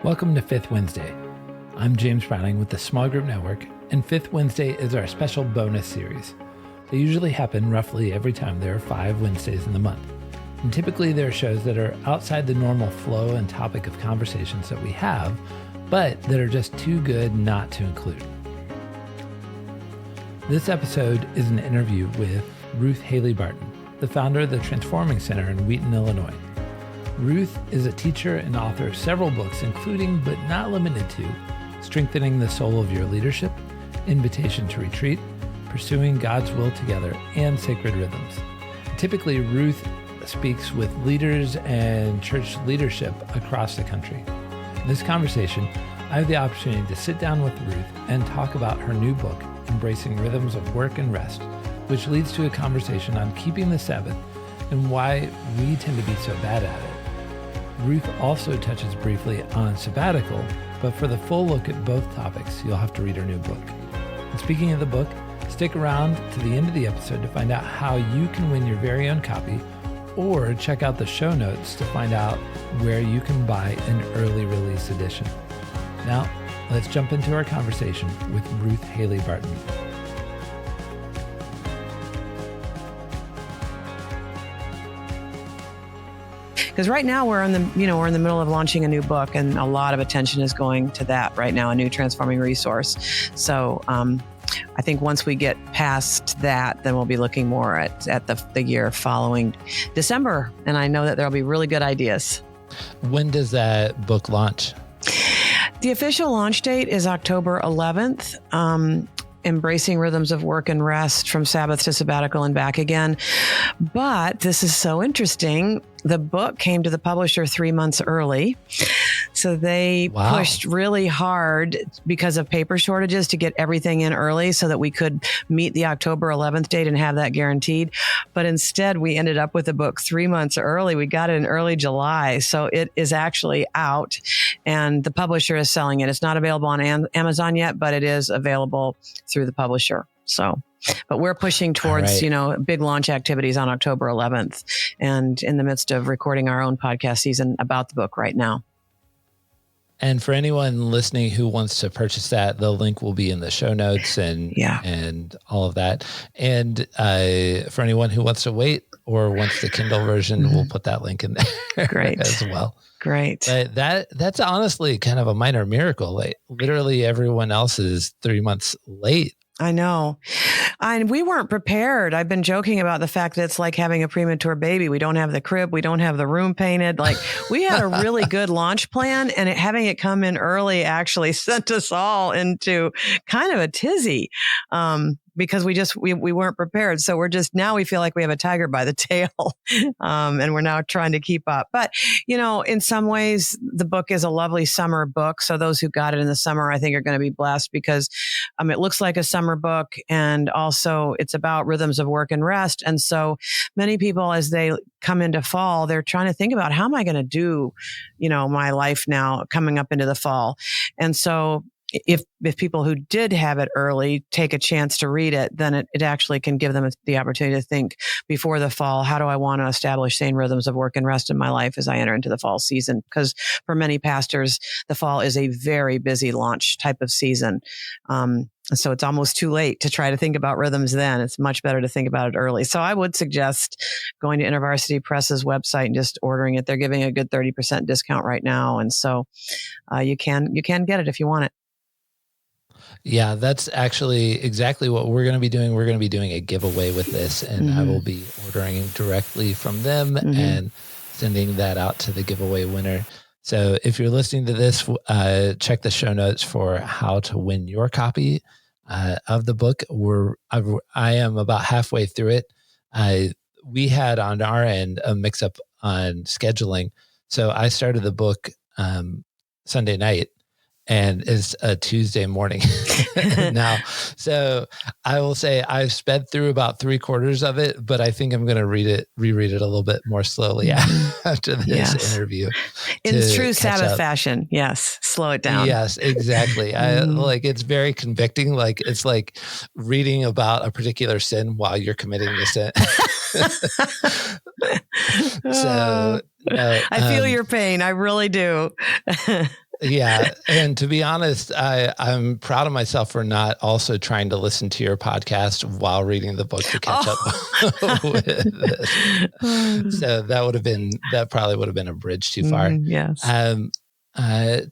Welcome to Fifth Wednesday. I'm James Browning with the Small Group Network, and Fifth Wednesday is our special bonus series. They usually happen roughly every time there are 5 Wednesdays in the month. And typically there are shows that are outside the normal flow and topic of conversations that we have, but that are just too good not to include. This episode is an interview with Ruth Haley Barton, the founder of the Transforming Center in Wheaton, Illinois. Ruth is a teacher and author of several books, including, but not limited to, Strengthening the Soul of Your Leadership, Invitation to Retreat, Pursuing God's Will Together, and Sacred Rhythms. Typically, Ruth speaks with leaders and church leadership across the country. In this conversation, I have the opportunity to sit down with Ruth and talk about her new book, Embracing Rhythms of Work and Rest, which leads to a conversation on keeping the Sabbath and why we tend to be so bad at it. Ruth also touches briefly on sabbatical, but for the full look at both topics, you'll have to read her new book. And speaking of the book, stick around to the end of the episode to find out how you can win your very own copy, or check out the show notes to find out where you can buy an early release edition. Now, let's jump into our conversation with Ruth Haley Barton. Because right now we're in the middle of launching a new book, and a lot of attention is going to that right now, a new transforming resource. So I think once we get past that, then we'll be looking more at the year following December. And I know that there'll be really good ideas. When does that book launch? The official launch date is October 11th. Embracing Rhythms of Work and Rest, from Sabbath to Sabbatical and Back Again. But this is so interesting. The book came to the publisher 3 months early. So they pushed really hard because of paper shortages to get everything in early so that we could meet the October 11th date and have that guaranteed. But instead, we ended up with the book 3 months early. We got it in early July. So it is actually out, and the publisher is selling it. It's not available on Amazon yet, but it is available through the publisher. So, but we're pushing towards, big launch activities on October 11th, and in the midst of recording our own podcast season about the book right now. And for anyone listening who wants to purchase that, the link will be in the show notes and all of that. And for anyone who wants to wait or wants the Kindle version, we'll put that link in there Great. as well. Great. But that's honestly kind of a minor miracle. Like literally everyone else is 3 months late. I know. And we weren't prepared. I've been joking about the fact that it's like having a premature baby. We don't have the crib. We don't have the room painted. Like, we had a really good launch plan, and having it come in early actually sent us all into kind of a tizzy. Because we weren't prepared. So now we feel like we have a tiger by the tail, and we're now trying to keep up. But, in some ways, the book is a lovely summer book. So those who got it in the summer, I think, are going to be blessed because it looks like a summer book, and also it's about rhythms of work and rest. And so many people, as they come into fall, they're trying to think about, how am I going to do, my life now coming up into the fall? And so if people who did have it early take a chance to read it, then it actually can give them the opportunity to think before the fall, how do I want to establish sane rhythms of work and rest in my life as I enter into the fall season? Because for many pastors, the fall is a very busy launch type of season. So it's almost too late to try to think about rhythms then. It's much better to think about it early. So I would suggest going to InterVarsity Press's website and just ordering it. They're giving a good 30% discount right now. And so you can get it if you want it. Yeah, that's actually exactly what we're going to be doing. We're going to be doing a giveaway with this, and I will be ordering directly from them and sending that out to the giveaway winner. So if you're listening to this, check the show notes for how to win your copy of the book. I am about halfway through it. We had on our end a mix up on scheduling. So I started the book Sunday night, and it's a Tuesday morning now. So I will say I've sped through about 3/4 of it, but I think I'm going to reread it a little bit more slowly after this interview. In true Sabbath fashion. Yes. Slow it down. Yes, exactly. It's very convicting. Like, it's like reading about a particular sin while you're committing the sin. So I feel your pain. I really do. Yeah. And to be honest, I'm proud of myself for not also trying to listen to your podcast while reading the book to catch up with this. So that probably would have been a bridge too far. Yes.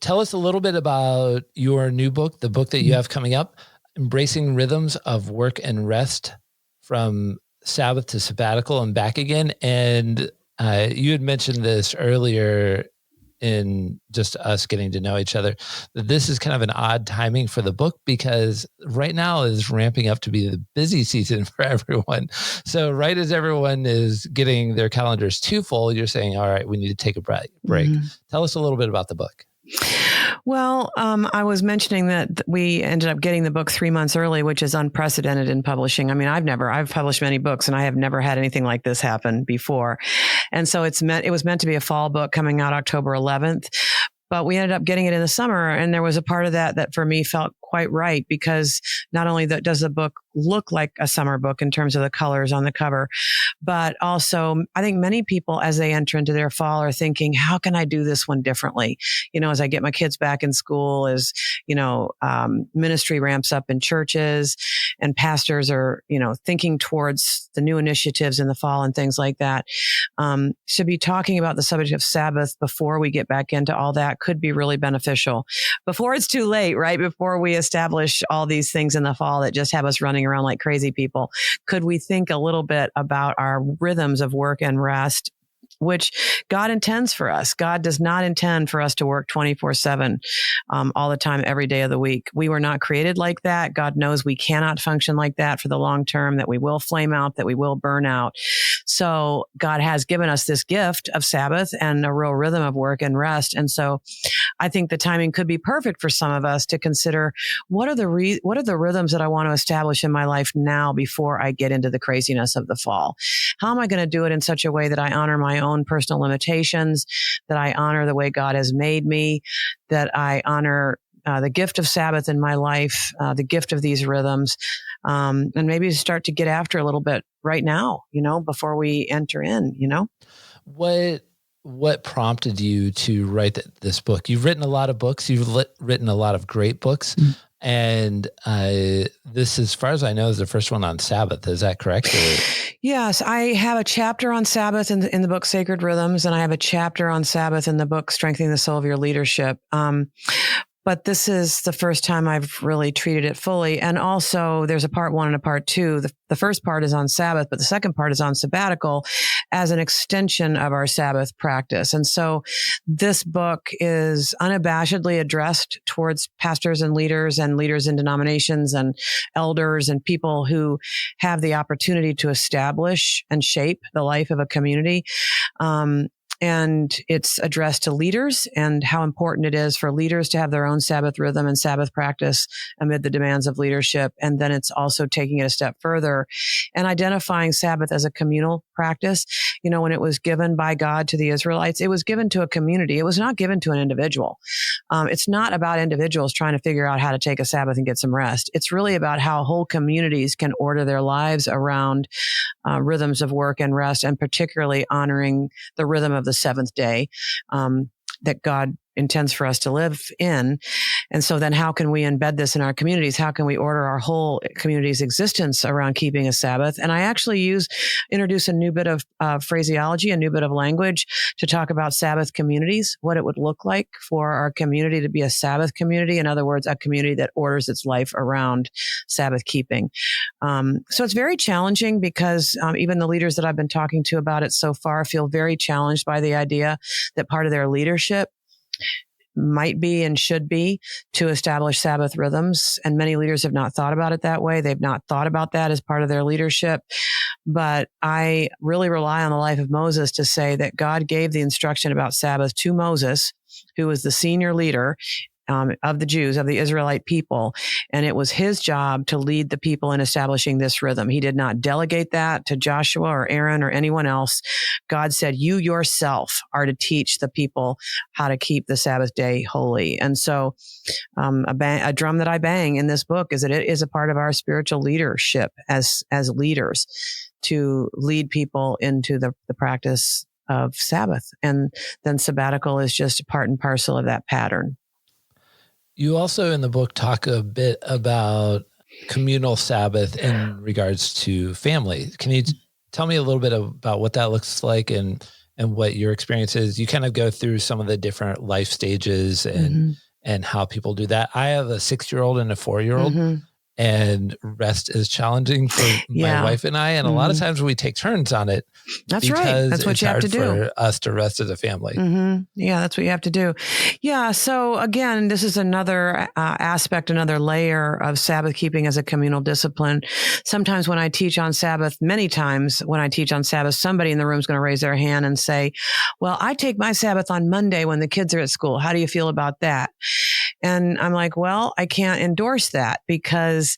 Tell us a little bit about your new book, the book that you have coming up, Embracing Rhythms of Work and Rest from Sabbath to Sabbatical and Back Again. And you had mentioned this earlier in just us getting to know each other, that this is kind of an odd timing for the book because right now is ramping up to be the busy season for everyone. So right as everyone is getting their calendars too full, you're saying, all right, we need to take a break. Mm-hmm. Tell us a little bit about the book. Well, I was mentioning that we ended up getting the book 3 months early, which is unprecedented in publishing. I mean, I've published many books and I have never had anything like this happen before. And so it was meant to be a fall book coming out October 11th. But we ended up getting it in the summer. And there was a part of that for me felt quite right, because not only does the book look like a summer book in terms of the colors on the cover, but also I think many people as they enter into their fall are thinking, how can I do this one differently? As I get my kids back in school, as, ministry ramps up in churches and pastors are, thinking towards the new initiatives in the fall and things like that. To be talking about the subject of Sabbath before we get back into all that could be really beneficial before it's too late, right? Before we establish all these things in the fall that just have us running around like crazy people. Could we think a little bit about our rhythms of work and rest, which God intends for us? God does not intend for us to work 24/7 all the time, every day of the week. We were not created like that. God knows we cannot function like that for the long term, that we will flame out, that we will burn out. So God has given us this gift of Sabbath and a real rhythm of work and rest. And so I think the timing could be perfect for some of us to consider what are the rhythms that I want to establish in my life now before I get into the craziness of the fall? How am I going to do it in such a way that I honor my own personal limitations, that I honor the way God has made me, that I honor the gift of Sabbath in my life, the gift of these rhythms, and maybe start to get after a little bit right now, before we enter in, What prompted you to write this book? You've written a lot of books. You've written a lot of great books. Mm-hmm. And this, as far as I know, is the first one on Sabbath. Is that correct? Yes, I have a chapter on Sabbath in the book Sacred Rhythms, and I have a chapter on Sabbath in the book Strengthening the Soul of Your Leadership. But this is the first time I've really treated it fully. And also there's a part 1 and a part 2. The first part is on Sabbath, but the second part is on sabbatical as an extension of our Sabbath practice. And so this book is unabashedly addressed towards pastors and leaders in denominations and elders and people who have the opportunity to establish and shape the life of a community. And it's addressed to leaders and how important it is for leaders to have their own Sabbath rhythm and Sabbath practice amid the demands of leadership. And then it's also taking it a step further and identifying Sabbath as a communal practice. When it was given by God to the Israelites, it was given to a community. It was not given to an individual. It's not about individuals trying to figure out how to take a Sabbath and get some rest. It's really about how whole communities can order their lives around rhythms of work and rest, and particularly honoring the rhythm of the seventh day that God intends for us to live in. And so then how can we embed this in our communities? How can we order our whole community's existence around keeping a Sabbath? And I actually introduce a new bit of phraseology, a new bit of language to talk about Sabbath communities, what it would look like for our community to be a Sabbath community. In other words, a community that orders its life around Sabbath keeping. So it's very challenging because even the leaders that I've been talking to about it so far feel very challenged by the idea that part of their leadership might be and should be to establish Sabbath rhythms. And many leaders have not thought about it that way. They've not thought about that as part of their leadership. But I really rely on the life of Moses to say that God gave the instruction about Sabbath to Moses, who was the senior leader of the Jews, of the Israelite people. And it was his job to lead the people in establishing this rhythm. He did not delegate that to Joshua or Aaron or anyone else. God said, you yourself are to teach the people how to keep the Sabbath day holy. And so a drum that I bang in this book is that it is a part of our spiritual leadership as leaders to lead people into the practice of Sabbath. And then sabbatical is just a part and parcel of that pattern. You also in the book talk a bit about communal Sabbath in regards to family. Can you tell me a little bit about what that looks like and what your experience is? You kind of go through some of the different life stages and how people do that. I have a 6-year-old and a 4-year-old. And rest is challenging for my wife and I. And a lot of times we take turns on it. That's right. That's what you have to do. For us to rest as a family. Yeah, that's what you have to do. Yeah. So again, this is another aspect, another layer of Sabbath keeping as a communal discipline. Sometimes when I teach on Sabbath, many times when I teach on Sabbath, somebody in the room is going to raise their hand and say, well, I take my Sabbath on Monday when the kids are at school. How do you feel about that? And I'm like, well, I can't endorse that because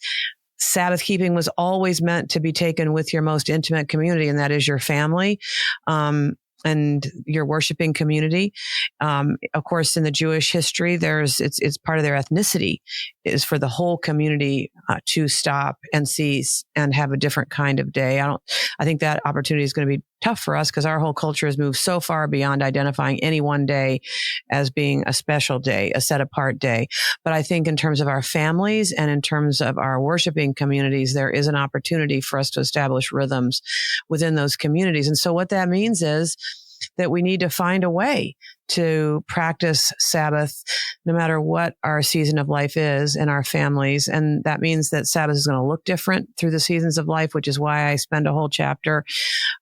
Sabbath keeping was always meant to be taken with your most intimate community, and that is your family. And your worshiping community. Of course, in the Jewish history, it's part of their ethnicity is for the whole community to stop and cease and have a different kind of day. I think that opportunity is going to be tough for us because our whole culture has moved so far beyond identifying any one day as being a special day, a set apart day. But I think in terms of our families and in terms of our worshiping communities, there is an opportunity for us to establish rhythms within those communities. And so what that means is that we need to find a way to practice Sabbath, no matter what our season of life is in our families. And that means that Sabbath is going to look different through the seasons of life, which is why I spend a whole chapter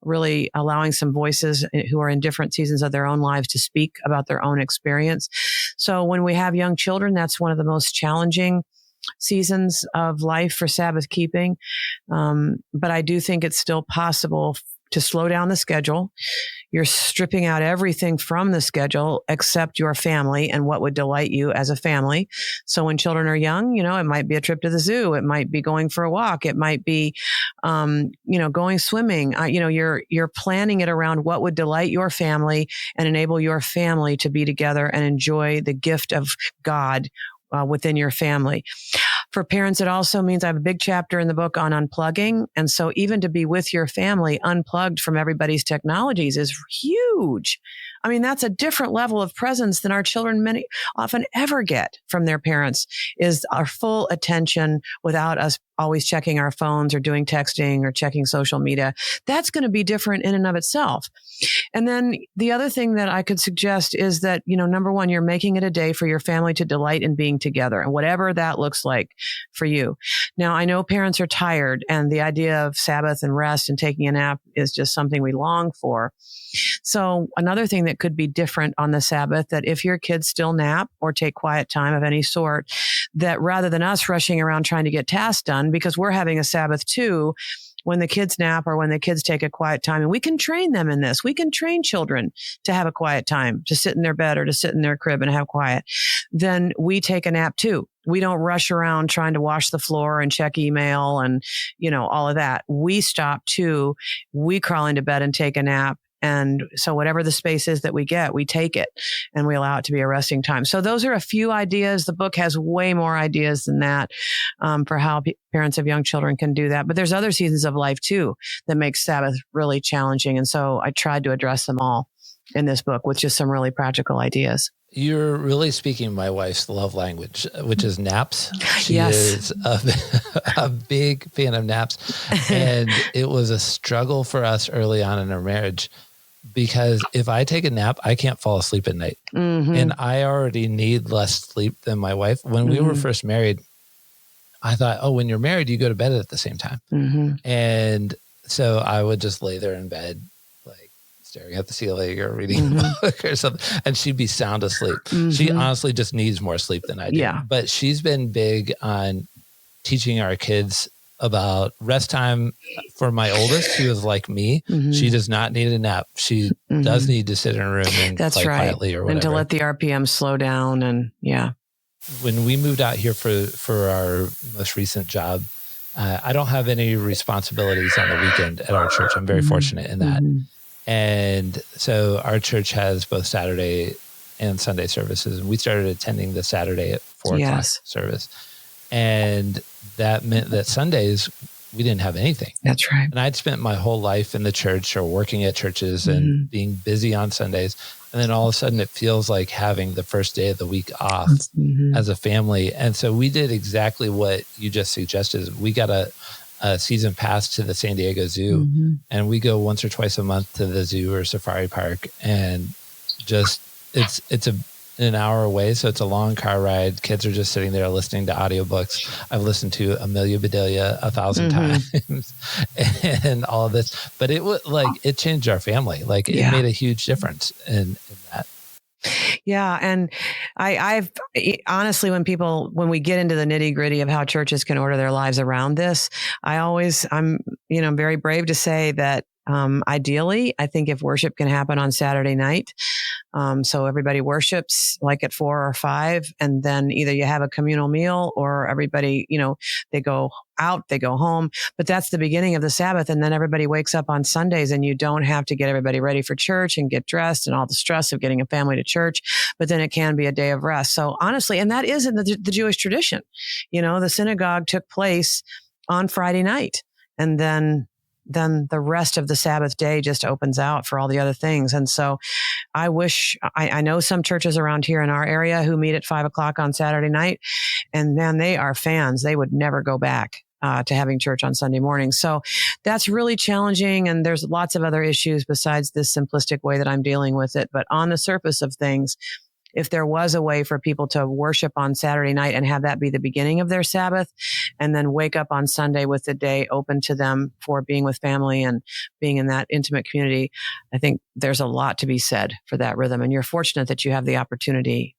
really allowing some voices who are in different seasons of their own lives to speak about their own experience. So when we have young children, that's one of the most challenging seasons of life for Sabbath keeping. But I do think it's still possible to slow down the schedule. You're stripping out everything from the schedule except your family and what would delight you as a family. So when children are young, it might be a trip to the zoo. It might be going for a walk. It might be, going swimming. You're planning it around what would delight your family and enable your family to be together and enjoy the gift of God within your family. For parents, it also means I have a big chapter in the book on unplugging. And so even to be with your family unplugged from everybody's technologies is huge. I mean, that's a different level of presence than our children often ever get from their parents, is our full attention without us always checking our phones or doing texting or checking social media. That's going to be different in and of itself. And then the other thing that I could suggest is that, number one, you're making it a day for your family to delight in being together, and whatever that looks like for you. Now, I know parents are tired, and the idea of Sabbath and rest and taking a nap is just something we long for. So another thing that could be different on the Sabbath, that if your kids still nap or take quiet time of any sort, that rather than us rushing around trying to get tasks done, because we're having a Sabbath too, when the kids nap or when the kids take a quiet time, and we can train them in this. We can train children to have a quiet time, to sit in their bed or to sit in their crib and have quiet. Then we take a nap too. We don't rush around trying to wash the floor and check email and, all of that. We stop too. We crawl into bed and take a nap. And so whatever the space is that we get, we take it and we allow it to be a resting time. So those are a few ideas. The book has way more ideas than that for how parents of young children can do that. But there's other seasons of life too that make Sabbath really challenging. And so I tried to address them all in this book with just some really practical ideas. You're really speaking my wife's love language, which is naps. She Yes. is a big fan of naps. And it was a struggle for us early on in our marriage because if I take a nap, I can't fall asleep at night. Mm-hmm. And I already need less sleep than my wife. When we were first married, I thought, when you're married, you go to bed at the same time. Mm-hmm. And so I would just lay there in bed, like staring at the ceiling or reading a book or something, and she'd be sound asleep. She honestly just needs more sleep than I do. Yeah. But she's been big on teaching our kids about rest time. For my oldest, she was like me. She does not need a nap. She does need to sit in a room and play quietly or whatever. And to let the RPM slow down. And when we moved out here for our most recent job, I don't have any responsibilities on the weekend at our church. I'm very fortunate in that. And so our church has both Saturday and Sunday services. And we started attending the Saturday at 4:00 service. And that meant that Sundays, we didn't have anything. That's right. And I'd spent my whole life in the church or working at churches and being busy on Sundays. And then all of a sudden it feels like having the first day of the week off as a family. And so we did exactly what you just suggested. We got a season pass to the San Diego Zoo, and we go once or twice a month to the zoo or safari park, and just it's an hour away, so it's a long car ride. Kids are just sitting there listening to audiobooks. I've listened to Amelia Bedelia 1,000 times and all of this, but it changed our family. Like it made a huge difference in that. Yeah. And I've honestly, when we get into the nitty gritty of how churches can order their lives around this, I'm very brave to say that ideally, I think if worship can happen on Saturday night, so everybody worships like at 4 or 5, and then either you have a communal meal or everybody, they go out, they go home, but that's the beginning of the Sabbath. And then everybody wakes up on Sundays, and you don't have to get everybody ready for church and get dressed and all the stress of getting a family to church, but then it can be a day of rest. So honestly, and that is in the Jewish tradition, the synagogue took place on Friday night, and then the rest of the Sabbath day just opens out for all the other things. And so I know some churches around here in our area who meet at 5 o'clock on Saturday night, and man, they are fans. They would never go back to having church on Sunday morning. So that's really challenging. And there's lots of other issues besides this simplistic way that I'm dealing with it. But on the surface of things, if there was a way for people to worship on Saturday night and have that be the beginning of their Sabbath, and then wake up on Sunday with the day open to them for being with family and being in that intimate community, I think there's a lot to be said for that rhythm. And you're fortunate that you have the opportunity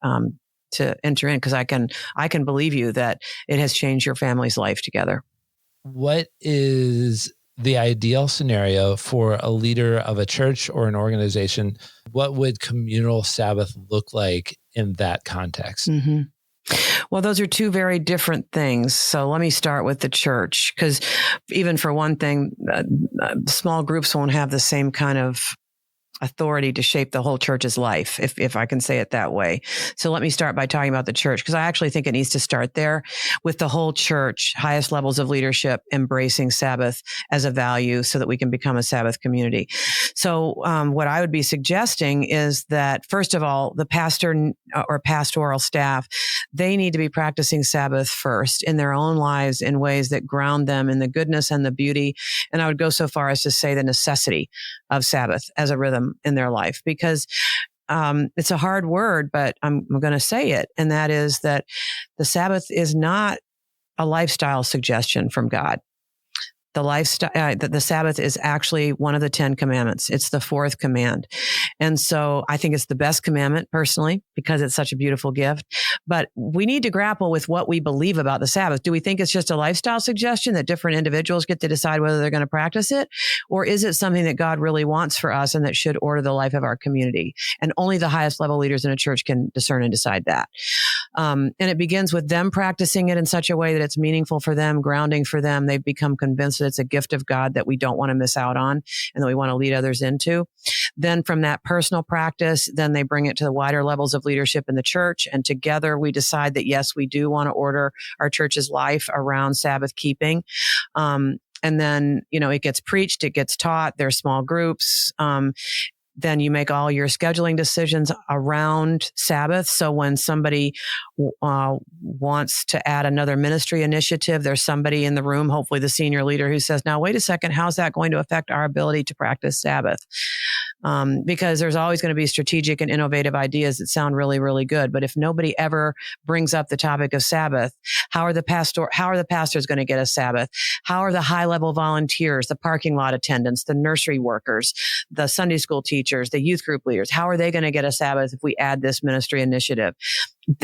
to enter in, because I can believe you that it has changed your family's life together. What is the ideal scenario for a leader of a church or an organization? What would communal Sabbath look like in that context? Well, those are two very different things. So let me start with the church, because even for one thing, small groups won't have the same kind of authority to shape the whole church's life, if I can say it that way. So let me start by talking about the church, because I actually think it needs to start there with the whole church, highest levels of leadership, embracing Sabbath as a value so that we can become a Sabbath community. So what I would be suggesting is that, first of all, the pastor or pastoral staff, they need to be practicing Sabbath first in their own lives in ways that ground them in the goodness and the beauty. And I would go so far as to say the necessity of Sabbath as a rhythm in their life, because it's a hard word, but I'm going to say it. And that is that the Sabbath is not a lifestyle suggestion from God. The Sabbath is actually one of the 10 commandments. It's the 4th command. And so I think it's the best commandment personally, because it's such a beautiful gift. But we need to grapple with what we believe about the Sabbath. Do we think it's just a lifestyle suggestion that different individuals get to decide whether they're going to practice it? Or is it something that God really wants for us and that should order the life of our community? And only the highest level leaders in a church can discern and decide that. And it begins with them practicing it in such a way that it's meaningful for them, grounding for them. They've become convinced that it's a gift of God that we don't want to miss out on and that we want to lead others into. Then from that personal practice, then they bring it to the wider levels of leadership in the church. And together we decide that, yes, we do want to order our church's life around Sabbath keeping. And then, it gets preached, it gets taught, there's small groups. Then you make all your scheduling decisions around Sabbath. So when somebody wants to add another ministry initiative, there's somebody in the room, hopefully the senior leader, who says, now, wait a second, how's that going to affect our ability to practice Sabbath? Because there's always going to be strategic and innovative ideas that sound really, really good. But if nobody ever brings up the topic of Sabbath, how are the pastors going to get a Sabbath? How are the high level volunteers, the parking lot attendants, the nursery workers, the Sunday school teachers, the youth group leaders, how are they going to get a Sabbath if we add this ministry initiative?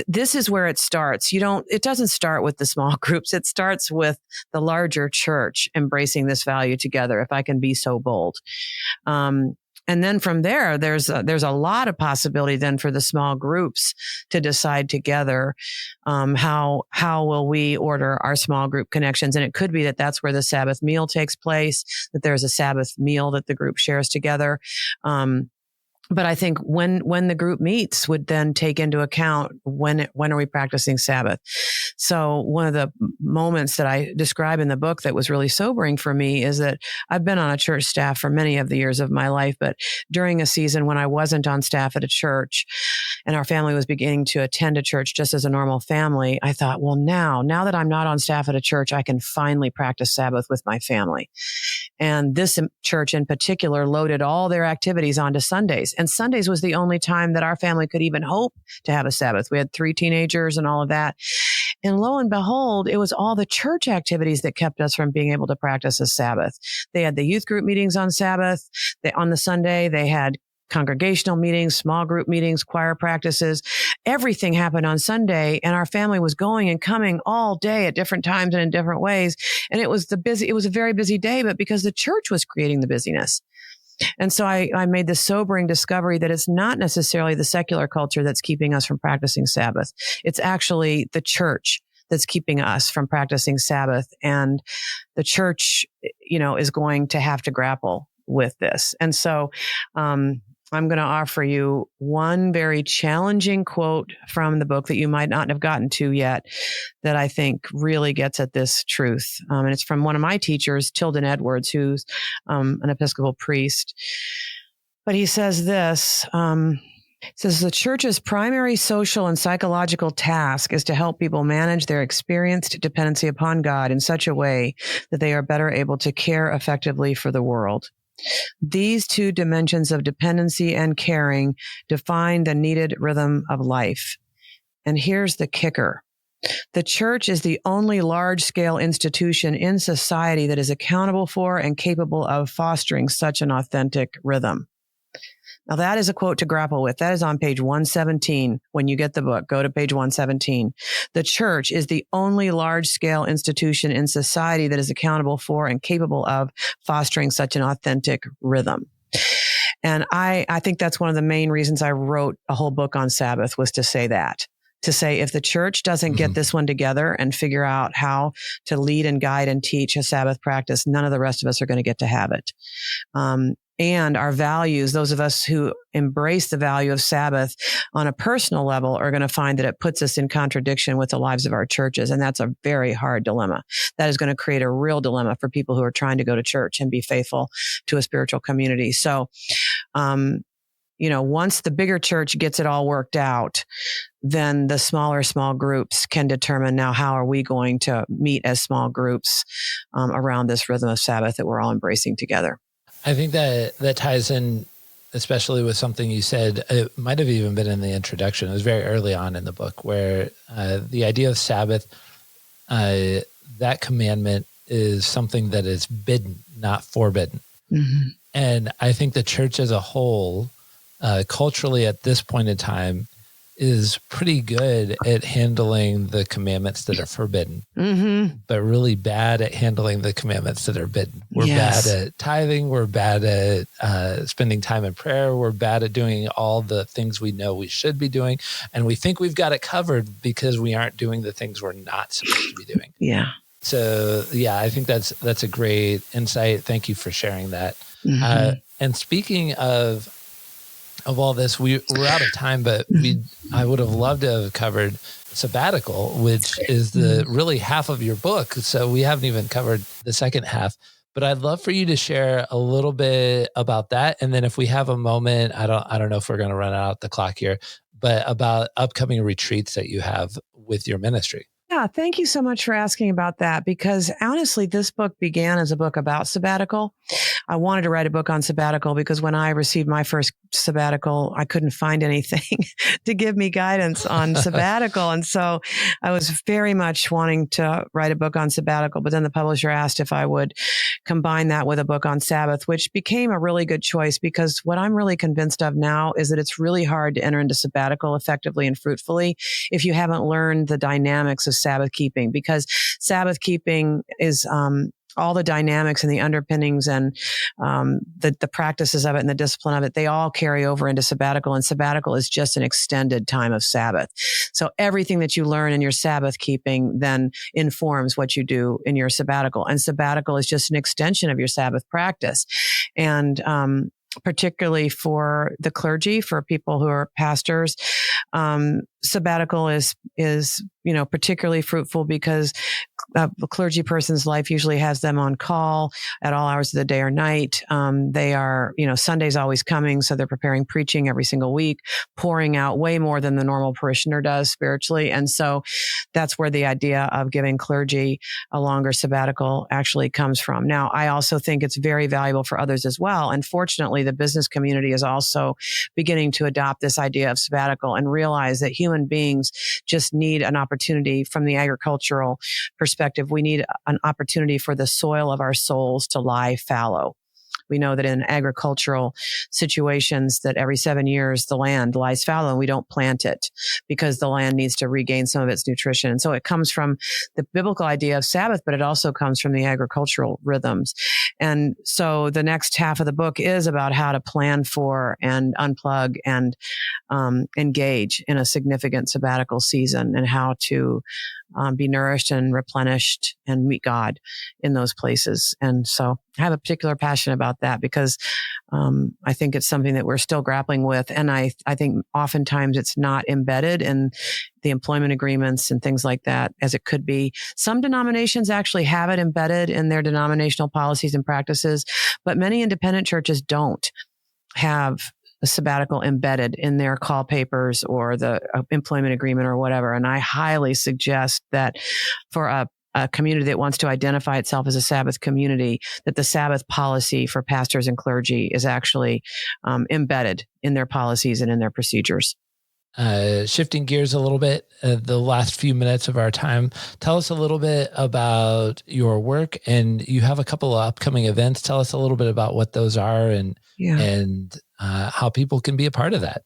This is where it starts. It doesn't start with the small groups. It starts with the larger church embracing this value together, if I can be so bold. And then from there, there's a lot of possibility then for the small groups to decide together how will we order our small group connections. And it could be that that's where the Sabbath meal takes place, that there's a Sabbath meal that the group shares together. But I think when the group meets would then take into account when are we practicing Sabbath. So one of the moments that I describe in the book that was really sobering for me is that I've been on a church staff for many of the years of my life, but during a season when I wasn't on staff at a church and our family was beginning to attend a church just as a normal family, I thought, well, now that I'm not on staff at a church, I can finally practice Sabbath with my family. And this church in particular loaded all their activities onto Sundays. And Sundays was the only time that our family could even hope to have a Sabbath. We had 3 teenagers and all of that. And lo and behold, it was all the church activities that kept us from being able to practice a Sabbath. They had the youth group meetings on Sabbath. On the Sunday, they had congregational meetings, small group meetings, choir practices. Everything happened on Sunday, and our family was going and coming all day at different times and in different ways. And it was a very busy day, but because the church was creating the busyness. And so I made this sobering discovery that it's not necessarily the secular culture that's keeping us from practicing Sabbath. It's actually the church that's keeping us from practicing Sabbath. And the church, is going to have to grapple with this. And so, I'm going to offer you one very challenging quote from the book that you might not have gotten to yet that I think really gets at this truth. And it's from one of my teachers, Tilden Edwards, who's an Episcopal priest. But he says this, says the church's primary social and psychological task is to help people manage their experienced dependency upon God in such a way that they are better able to care effectively for the world. These 2 dimensions of dependency and caring define the needed rhythm of life. And here's the kicker. The church is the only large-scale institution in society that is accountable for and capable of fostering such an authentic rhythm. Now, that is a quote to grapple with. That is on page 117. When you get the book, go to page 117. The church is the only large-scale institution in society that is accountable for and capable of fostering such an authentic rhythm. And I think that's one of the main reasons I wrote a whole book on Sabbath, was to say that. To say, if the church doesn't get this one together and figure out how to lead and guide and teach a Sabbath practice, none of the rest of us are going to get to have it. And our values, those of us who embrace the value of Sabbath on a personal level, are going to find that it puts us in contradiction with the lives of our churches. And that's a very hard dilemma. That is going to create a real dilemma for people who are trying to go to church and be faithful to a spiritual community. So, once the bigger church gets it all worked out, then the small groups can determine, now, how are we going to meet as small groups around this rhythm of Sabbath that we're all embracing together. I think that ties in, especially with something you said. It might have even been in the introduction. It was very early on in the book, where the idea of Sabbath, that commandment is something that is bidden, not forbidden. Mm-hmm. And I think the church as a whole, culturally at this point in time, is pretty good at handling the commandments that are forbidden, but really bad at handling the commandments that are bidden. We're bad at tithing. We're bad at spending time in prayer. We're bad at doing all the things we know we should be doing. And we think we've got it covered because we aren't doing the things we're not supposed to be doing. Yeah. So, I think that's a great insight. Thank you for sharing that. And speaking of all this, we're out of time, but I would have loved to have covered sabbatical, which is the really half of your book. So we haven't even covered the second half, but I'd love for you to share a little bit about that. And then if we have a moment, I don't know if we're going to run out the clock here, but about upcoming retreats that you have with your ministry. Yeah, thank you so much for asking about that, because honestly, this book began as a book about sabbatical. I wanted to write a book on sabbatical because when I received my first sabbatical, I couldn't find anything to give me guidance on sabbatical. And so I was very much wanting to write a book on sabbatical, but then the publisher asked if I would combine that with a book on Sabbath, which became a really good choice, because what I'm really convinced of now is that it's really hard to enter into sabbatical effectively and fruitfully if you haven't learned the dynamics of Sabbath keeping, because Sabbath keeping is all the dynamics and the underpinnings and the practices of it and the discipline of it, they all carry over into sabbatical, and sabbatical is just an extended time of Sabbath. So everything that you learn in your Sabbath keeping then informs what you do in your sabbatical, and sabbatical is just an extension of your Sabbath practice. And particularly for the clergy, for people who are pastors. Sabbatical is particularly fruitful because a clergy person's life usually has them on call at all hours of the day or night. They are, Sunday's always coming, so they're preparing preaching every single week, pouring out way more than the normal parishioner does spiritually. And so that's where the idea of giving clergy a longer sabbatical actually comes from. Now, I also think it's very valuable for others as well. And fortunately, the business community is also beginning to adopt this idea of sabbatical and realize that human beings just need an opportunity from the agricultural perspective. We need an opportunity for the soil of our souls to lie fallow. We know that in agricultural situations that every 7 years the land lies fallow and we don't plant it because the land needs to regain some of its nutrition. And so it comes from the biblical idea of Sabbath, but it also comes from the agricultural rhythms. And so the next half of the book is about how to plan for and unplug and engage in a significant sabbatical season and how to be nourished and replenished and meet God in those places. And so I have a particular passion about that because I think it's something that we're still grappling with. And I think oftentimes it's not embedded in the employment agreements and things like that as it could be. Some denominations actually have it embedded in their denominational policies and practices, but many independent churches don't have a sabbatical embedded in their call papers or the employment agreement or whatever. And I highly suggest that for a community that wants to identify itself as a Sabbath community, that the Sabbath policy for pastors and clergy is actually embedded in their policies and in their procedures. Shifting gears a little bit, the last few minutes of our time, tell us a little bit about your work, and you have a couple of upcoming events. Tell us a little bit about what those are and how people can be a part of that.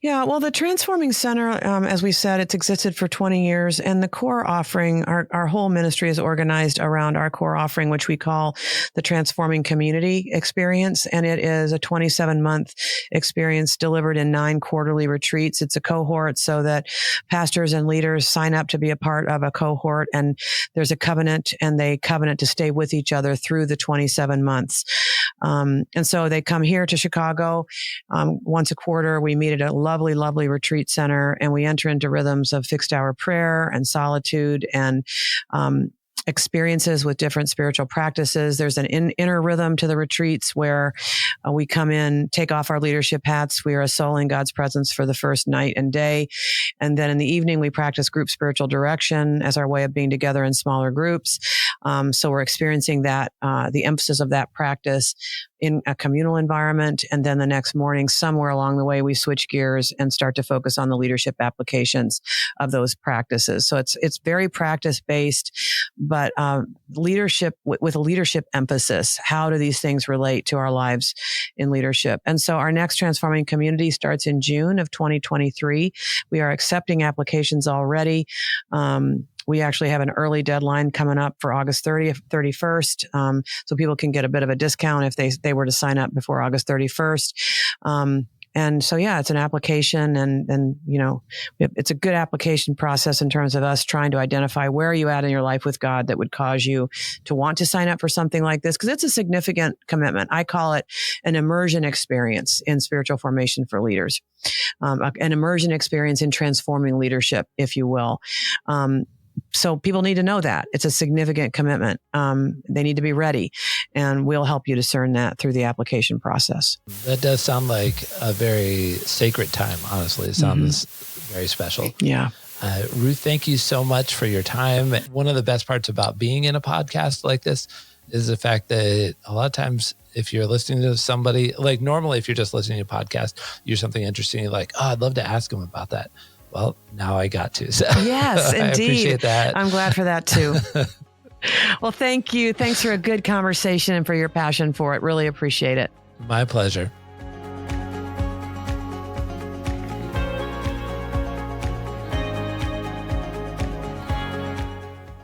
Yeah, well, the Transforming Center, as we said, it's existed for 20 years. And the core offering, our whole ministry is organized around our core offering, which we call the Transforming Community Experience. And it is a 27-month experience delivered in 9 quarterly retreats. It's a cohort so that pastors and leaders sign up to be a part of a cohort. And there's a covenant, and they covenant to stay with each other through the 27 months. And so they come here to Chicago once a quarter. We meet at a lovely, lovely retreat center, and we enter into rhythms of fixed hour prayer and solitude and experiences with different spiritual practices. There's an inner rhythm to the retreats where we come in, take off our leadership hats. We are a soul in God's presence for the first night and day. And then in the evening, we practice group spiritual direction as our way of being together in smaller groups. So we're experiencing that, the emphasis of that practice in a communal environment. And then the next morning, somewhere along the way, we switch gears and start to focus on the leadership applications of those practices. So it's very practice-based, but leadership with a leadership emphasis. How do these things relate to our lives in leadership? And so our next Transforming Community starts in June of 2023. We are accepting applications already. We actually have an early deadline coming up for August 30th, 31st. So people can get a bit of a discount if they were to sign up before August 31st. And so, yeah, it's an application and it's a good application process in terms of us trying to identify where are you at in your life with God that would cause you to want to sign up for something like this, because it's a significant commitment. I call it an immersion experience in spiritual formation for leaders, an immersion experience in transforming leadership, if you will. So people need to know that it's a significant commitment. They need to be ready, and we'll help you discern that through the application process. That does sound like a very sacred time. Honestly, it sounds very special. Yeah. Ruth, thank you so much for your time. One of the best parts about being in a podcast like this is the fact that a lot of times if you're listening to somebody, like normally if you're just listening to a podcast, you're something interesting, you're like, oh, I'd love to ask them about that. Well, now I got to. So yes, indeed. I appreciate that. I'm glad for that too. Well, thank you. Thanks for a good conversation and for your passion for it. Really appreciate it. My pleasure.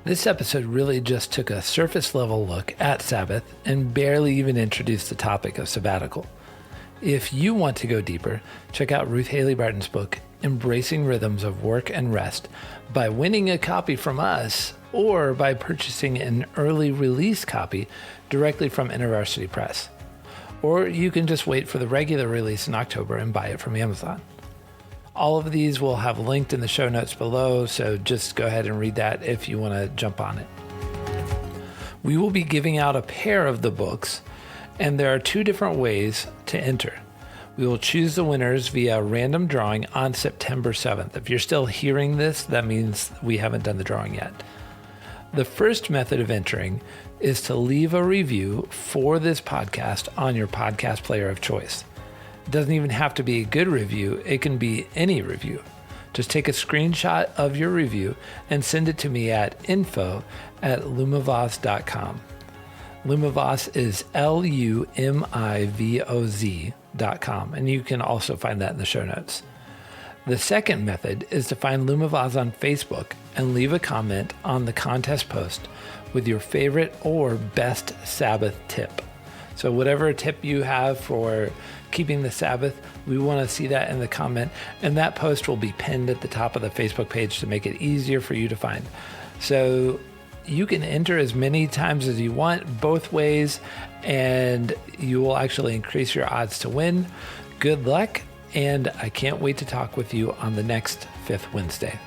This episode really just took a surface level look at Sabbath and barely even introduced the topic of sabbatical. If you want to go deeper, check out Ruth Haley Barton's book, Embracing Rhythms of Work and Rest, by winning a copy from us or by purchasing an early release copy directly from InterVarsity Press. or you can just wait for the regular release in October and buy it from Amazon. All of these will have linked in the show notes below, so just go ahead and read that if you want to jump on it. We will be giving out a pair of the books, and there are 2 different ways to enter. We will choose the winners via random drawing on September 7th. If you're still hearing this, that means we haven't done the drawing yet. The first method of entering is to leave a review for this podcast on your podcast player of choice. It doesn't even have to be a good review. It can be any review. Just take a screenshot of your review and send it to me at info@lumavoz.com. Lumavoz is LUMIVOZ.com, and you can also find that in the show notes. The second method is to find Lumavoz on Facebook and leave a comment on the contest post with your favorite or best Sabbath tip. So whatever tip you have for keeping the Sabbath, we want to see that in the comment, and that post will be pinned at the top of the Facebook page to make it easier for you to find. So you can enter as many times as you want, both ways, and you will actually increase your odds to win. Good luck, and I can't wait to talk with you on the next 5th Wednesday.